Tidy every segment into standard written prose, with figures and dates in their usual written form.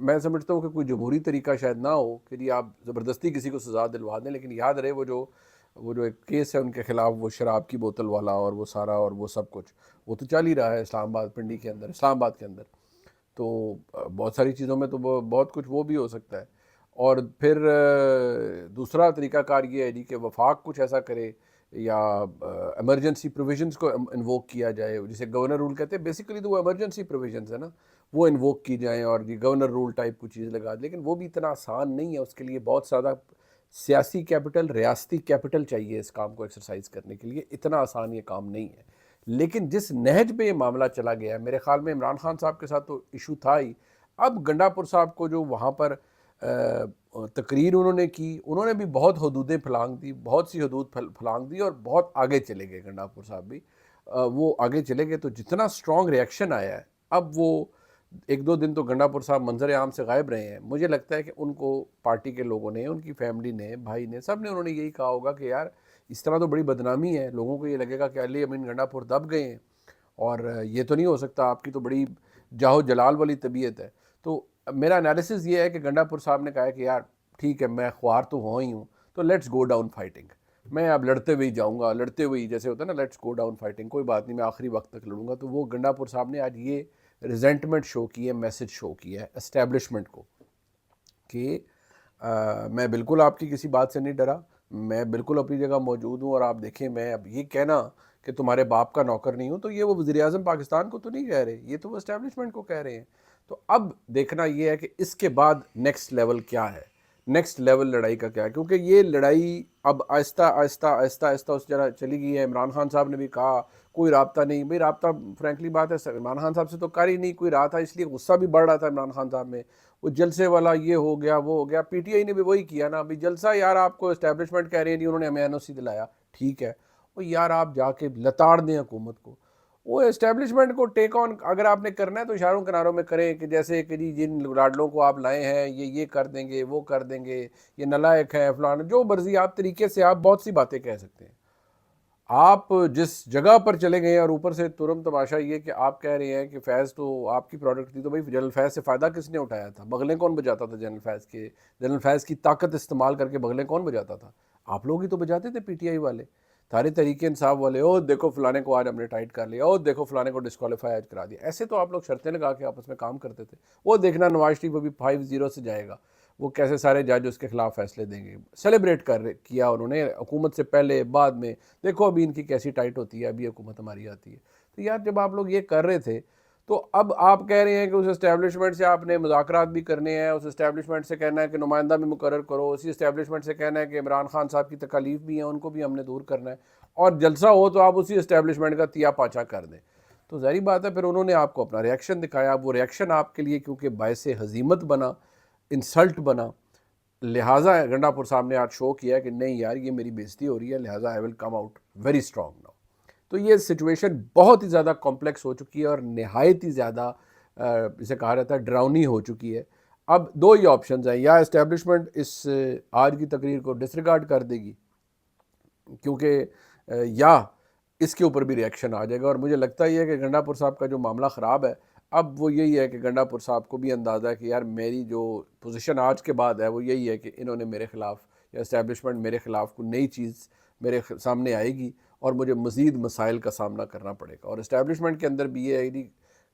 میں سمجھتا ہوں کہ کوئی جمہوری طریقہ شاید نہ ہو کہ جی آپ زبردستی کسی کو سزا دلوا دیں، لیکن یاد رہے وہ جو ایک کیس ہے ان کے خلاف، وہ شراب کی بوتل والا اور وہ سارا اور وہ سب کچھ، وہ تو چل ہی رہا ہے اسلام آباد پنڈی کے اندر، اسلام آباد کے اندر. تو بہت ساری چیزوں میں تو بہت کچھ وہ بھی ہو سکتا ہے. اور پھر دوسرا طریقہ کار یہ ہے جی کہ وفاق کچھ ایسا کرے یا ایمرجنسی پروویژنس کو انووک کیا جائے، جسے گورنر رول کہتے ہیں. بیسیکلی تو وہ ایمرجنسی پروویژنس ہے نا، وہ انووک کی جائیں اور یہ گورنر رول ٹائپ کوئی چیز لگا دیں. لیکن وہ بھی اتنا آسان نہیں ہے، اس کے لیے بہت زیادہ سیاسی کیپٹل، ریاستی کیپٹل چاہیے اس کام کو ایکسرسائز کرنے کے لیے. اتنا آسان یہ کام نہیں ہے. لیکن جس نہج پہ یہ معاملہ چلا گیا ہے، میرے خیال میں عمران خان صاحب کے ساتھ تو ایشو تھا ہی. اب گنڈا پور صاحب کو جو وہاں پر تقریر انہوں نے کی، انہوں نے بھی بہت حدودیں پھلانگ دی، بہت سی حدود پھلانگ دی اور بہت آگے چلے گئے. گنڈا پور صاحب بھی وہ آگے چلے گئے. تو جتنا سٹرونگ ریئیکشن آیا ہے، اب وہ ایک دو دن تو گنڈا پور صاحب منظر عام سے غائب رہے ہیں. مجھے لگتا ہے کہ ان کو پارٹی کے لوگوں نے، ان کی فیملی نے، بھائی نے، سب نے، انہوں نے یہی کہا ہوگا کہ یار اس طرح تو بڑی بدنامی ہے. لوگوں کو یہ لگے گا کہ علی امین گنڈا پور دب گئے ہیں اور یہ تو نہیں ہو سکتا، آپ کی تو بڑی جاہو جلال والی طبیعت ہے. تو میرا انالیسز یہ ہے کہ گنڈا پور صاحب نے کہا ہے کہ یار ٹھیک ہے، میں خوار تو ہوں ہی ہوں، تو لیٹس گو ڈاؤن فائٹنگ. میں اب لڑتے ہوئے ہی جاؤں گا، لڑتے ہوئے ہی، جیسے ہوتا ہے نا لیٹس گو ڈاؤن فائٹنگ، کوئی بات نہیں، میں آخری وقت تک لڑوں گا. تو وہ گنڈا پور صاحب نے آج یہ ریزنٹمنٹ شو کی ہے، میسج شو کیا ہے اسٹیبلشمنٹ کو کہ میں بالکل آپ کی کسی بات سے نہیں ڈرا، میں بالکل اپنی جگہ موجود ہوں. اور آپ دیکھیں، میں اب یہ کہنا کہ تمہارے باپ کا نوکر نہیں ہوں، تو یہ وہ وزیر اعظم پاکستان کو تو نہیں کہہ رہے، یہ تو وہ اسٹیبلشمنٹ کو کہہ رہے ہیں. تو اب دیکھنا یہ ہے کہ اس کے بعد نیکسٹ لیول کیا ہے، نیکسٹ لیول لڑائی کا کیا ہے. کیونکہ یہ لڑائی اب آہستہ آہستہ آہستہ آہستہ اس جگہ چلی گئی ہے. عمران خان صاحب نے بھی کہا کوئی رابطہ نہیں. بھئی رابطہ فرینکلی بات ہے عمران خان صاحب سے تو کر ہی نہیں کوئی رہا تھا، اس لیے غصہ بھی بڑھ رہا تھا عمران خان صاحب میں. وہ جلسے والا یہ ہو گیا، وہ ہو گیا. پی ٹی آئی نے بھی وہی کیا نا، ابھی جلسہ یار آپ کو اسٹیبلشمنٹ کہہ رہی ہے جی انہوں نے ہمیں این او سی دلایا، ٹھیک ہے، وہ یار آپ جا کے لتاڑ دیں حکومت کو. وہ اسٹیبلشمنٹ کو ٹیک آن اگر آپ نے کرنا ہے تو اشاروں کناروں میں کریں کہ جیسے کہ جی جن لاڈلوں کو آپ لائے ہیں یہ کر دیں گے، وہ کر دیں گے، یہ نلائق ہیں فلان، جو مرضی آپ طریقے سے آپ بہت سی باتیں کہہ سکتے ہیں. آپ جس جگہ پر چلے گئے ہیں اور اوپر سے ترم تماشا یہ کہ آپ کہہ رہے ہیں کہ فیض تو آپ کی پروڈکٹ تھی، تو بھائی جنرل فیض سے فائدہ کس نے اٹھایا تھا؟ بغلیں کون بجاتا تھا جنرل فیض کے؟ جنرل فیض کی طاقت استعمال کر کے بغلیں کون بجاتا تھا؟ آپ لوگ ہی تو بجاتے تھے، پی ٹی آئی والے، سارے تحریک انصاف والے. او دیکھو فلانے کو آج ہم نے ٹائٹ کر لیا، او دیکھو فلانے کو ڈسکوالیفائی آج کرا دیا. ایسے تو آپ لوگ شرطیں لگا کے آپس میں کام کرتے تھے. وہ دیکھنا نواز شریف ابھی 5-0 سے جائے گا، وہ کیسے سارے جج اس کے خلاف فیصلے دیں گے. سیلیبریٹ کیا انہوں نے حکومت سے پہلے بعد میں، دیکھو ابھی ان کی کیسی ٹائٹ ہوتی ہے، ابھی حکومت ہماری آتی ہے. تو یار جب آپ لوگ یہ کر رہے تھے تو اب آپ کہہ رہے ہیں کہ اس اسٹیبلشمنٹ سے آپ نے مذاکرات بھی کرنے ہیں، اس اسٹیبلشمنٹ سے کہنا ہے کہ نمائندہ بھی مقرر کرو، اسی اسٹیبلشمنٹ سے کہنا ہے کہ عمران خان صاحب کی تکالیف بھی ہیں ان کو بھی ہم نے دور کرنا ہے، اور جلسہ ہو تو آپ اسی اسٹیبلشمنٹ کا تیا پاچا کر دیں. تو ظاہری بات ہے پھر انہوں نے آپ کو اپنا ریئیکشن دکھایا. وہ ریئیکشن آپ کے لیے کیونکہ باعث ہزیمت بنا، انسلٹ بنا، لہٰذا گنڈا پور صاحب نے آج شو کیا کہ نہیں یار یہ میری بےزتی ہو رہی ہے، لہٰذا I will come out very strong now. تو یہ سچویشن بہت ہی زیادہ کمپلیکس ہو چکی ہے اور نہایت ہی زیادہ اسے کہا جاتا ہے ڈراؤنی ہو چکی ہے. اب دو ہی آپشنز ہیں، یا اسٹیبلشمنٹ اس آج کی تقریر کو ڈسریگارڈ کر دے گی کیونکہ یا اس کے اوپر بھی ریئیکشن آ جائے گا. اور مجھے لگتا ہی ہے کہ گنڈا پور صاحب کا جو معاملہ خراب ہے، اب وہ یہی ہے کہ گنڈا پور صاحب کو بھی اندازہ ہے کہ یار میری جو پوزیشن آج کے بعد ہے وہ یہی ہے کہ انہوں نے میرے خلاف، یا اسٹیبلشمنٹ میرے خلاف کوئی نئی چیز میرے سامنے آئے گی اور مجھے مزید مسائل کا سامنا کرنا پڑے گا. اور اسٹیبلشمنٹ کے اندر بھی یہ ہے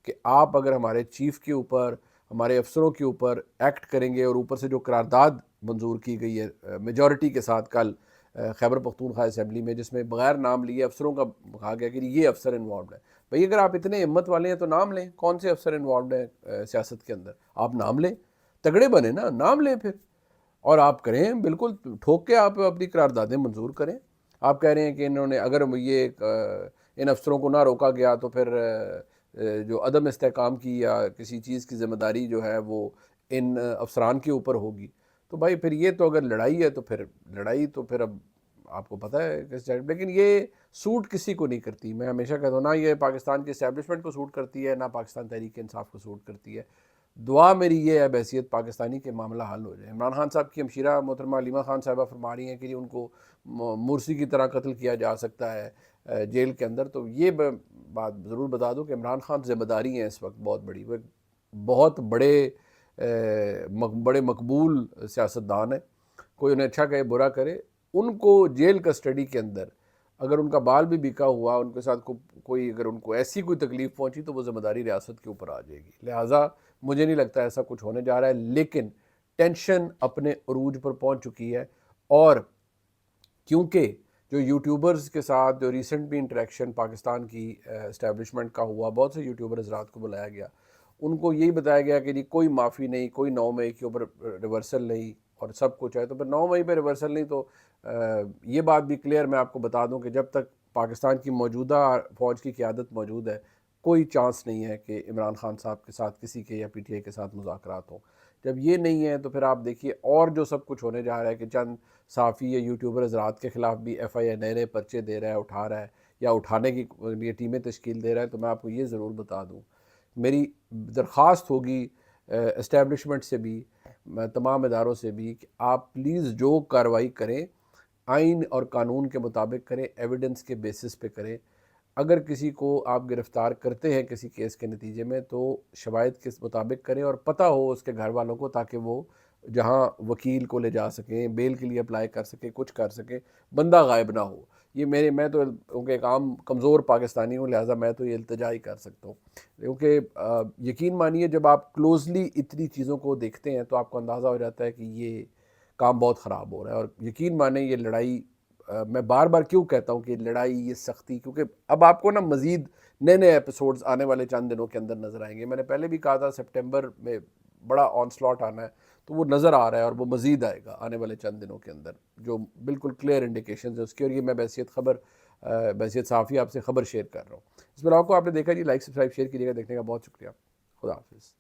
کہ آپ اگر ہمارے چیف کے اوپر، ہمارے افسروں کے اوپر ایکٹ کریں گے، اور اوپر سے جو قرارداد منظور کی گئی ہے میجورٹی کے ساتھ کل خیبر پختونخوا اسمبلی میں، جس میں بغیر نام لیے افسروں کا کہا گیا کہ یہ افسر انوالوڈ ہے. بھئی اگر آپ اتنے ہمت والے ہیں تو نام لیں، کون سے افسر انوالوڈ ہیں سیاست کے اندر؟ آپ نام لیں، تگڑے بنے نا، نام لیں پھر، اور آپ کریں بالکل ٹھوک کے آپ اپنی قراردادیں منظور کریں. آپ کہہ رہے ہیں کہ انہوں نے اگر یہ ان افسروں کو نہ روکا گیا تو پھر جو عدم استحکام کی یا کسی چیز کی ذمہ داری جو ہے وہ ان افسران کے اوپر ہوگی. تو بھائی پھر یہ تو اگر لڑائی ہے تو پھر لڑائی تو پھر اب آپ کو پتہ ہے کس جگہ، لیکن یہ سوٹ کسی کو نہیں کرتی. میں ہمیشہ کہتا ہوں نہ یہ پاکستان کی اسٹیبلشمنٹ کو سوٹ کرتی ہے، نہ پاکستان تحریک انصاف کو سوٹ کرتی ہے. دعا میری یہ ہے بحیثیت پاکستانی کے معاملہ حل ہو جائے. عمران خان صاحب کی ہمشیرہ محترمہ علیمہ خان صاحبہ فرما رہی ہیں کہ ان کو مرسی کی طرح قتل کیا جا سکتا ہے جیل کے اندر. تو یہ بات ضرور بتا دوں کہ عمران خان ذمہ داری ہیں اس وقت بہت بڑی، وہ بہت بڑے بڑے مقبول سیاستدان ہیں، کوئی انہیں اچھا کہے برا کرے، ان کو جیل کسٹڈی کے اندر اگر ان کا بال بھی بکا ہوا، ان کے ساتھ کوئی اگر ان کو ایسی کوئی تکلیف پہنچی تو وہ ذمہ داری ریاست کے اوپر آ جائے گی. لہٰذا مجھے نہیں لگتا ایسا کچھ ہونے جا رہا ہے، لیکن ٹینشن اپنے عروج پر پہنچ چکی ہے. اور کیونکہ جو یوٹیوبرز کے ساتھ جو ریسنٹ بھی انٹریکشن پاکستان کی اسٹیبلشمنٹ کا ہوا، بہت سے یوٹیوبر حضرات کو بلایا گیا، ان کو یہی بتایا گیا کہ جی کوئی معافی نہیں، کوئی 9 مئی کے اوپر ریورسل نہیں اور سب کچھ ہے. تو پھر 9 مئی پہ ریورسل نہیں تو یہ بات بھی کلیئر میں آپ کو بتا دوں کہ جب تک پاکستان کی موجودہ فوج کی قیادت موجود ہے، کوئی چانس نہیں ہے کہ عمران خان صاحب کے ساتھ کسی کے یا پی ٹی آئی کے ساتھ مذاکرات ہوں. جب یہ نہیں ہے تو پھر آپ دیکھیے اور جو سب کچھ ہونے جا رہا ہے کہ چند صحافی یا یوٹیوبر حضرات کے خلاف بھی ایف آئی آئی نئے نئے پرچے دے رہا ہے، اٹھا رہا ہے یا اٹھانے کی لیے ٹیمیں تشکیل دے رہا ہے. تو میں آپ کو یہ ضرور بتا دوں، میری درخواست ہوگی اسٹیبلشمنٹ سے بھی، تمام اداروں سے بھی، کہ آپ پلیز جو کارروائی کریں آئین اور قانون کے مطابق کریں، ایویڈنس کے بیسس پہ کریں. اگر کسی کو آپ گرفتار کرتے ہیں کسی کیس کے نتیجے میں تو شواہد کے مطابق کریں اور پتہ ہو اس کے گھر والوں کو، تاکہ وہ جہاں وکیل کو لے جا سکیں، بیل کے لیے اپلائی کر سکیں، کچھ کر سکیں، بندہ غائب نہ ہو. یہ میں تو کیونکہ ایک عام کمزور پاکستانی ہوں، لہٰذا میں تو یہ التجا ہی کر سکتا ہوں. کیونکہ یقین مانیے جب آپ کلوزلی اتنی چیزوں کو دیکھتے ہیں تو آپ کو اندازہ ہو جاتا ہے کہ یہ کام بہت خراب ہو رہا ہے. اور یقین مانیں یہ لڑائی، میں بار بار کیوں کہتا ہوں کہ لڑائی، یہ سختی، کیونکہ اب آپ کو نا مزید نئے نئے ایپیسوڈز آنے والے چند دنوں کے اندر نظر آئیں گے. میں نے پہلے بھی کہا تھا سپٹمبر میں بڑا آن سلاٹ آنا ہے، تو وہ نظر آ رہا ہے اور وہ مزید آئے گا آنے والے چند دنوں کے اندر، جو بالکل کلیئر انڈیکیشنز ہیں اس کی. اور یہ میں بحیثیت صحافی آپ سے خبر شیئر کر رہا ہوں. اس بلاگ کو آپ نے دیکھا جی، لائک سبسکرائب شیئر کیجیے گا. دیکھنے کا بہت شکریہ. خدا حافظ.